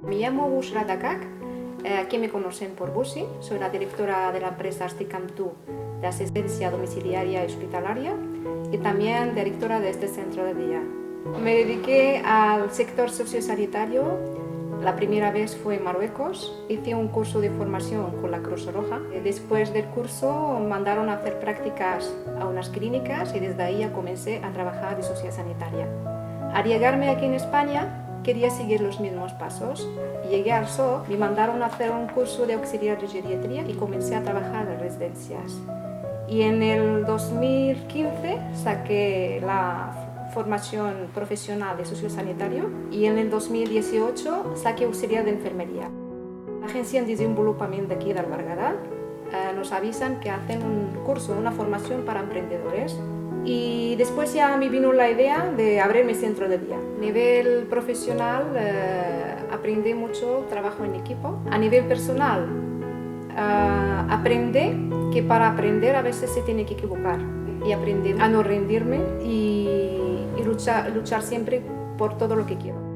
Me llamo Bushra Dakak, aquí me conocen por Bushi, soy la directora de la empresa Asticamtu de asistencia domiciliaria y hospitalaria y también directora de este centro de día. Me dediqué al sector sociosanitario. La primera vez fue en Marruecos, hice un curso de formación con la Cruz Roja. Después del curso me mandaron a hacer prácticas a unas clínicas y desde ahí ya comencé a trabajar de sociosanitaria. Al llegarme aquí en España quería seguir los mismos pasos. Llegué al SOC, me mandaron a hacer un curso de auxiliar de geriatría y comencé a trabajar en residencias. Y en el 2015 saqué la formación profesional de sociosanitario y en el 2018 saqué auxiliar de enfermería. La agencia de desenvolupamiento de aquí del Berguedà nos avisan que hacen un curso, una formación para emprendedores y después ya me vino la idea de abrir mi centro de día. A nivel profesional aprendí mucho trabajo en equipo. A nivel personal aprendí que para aprender a veces se tiene que equivocar y aprender a no rendirme y luchar siempre por todo lo que quiero.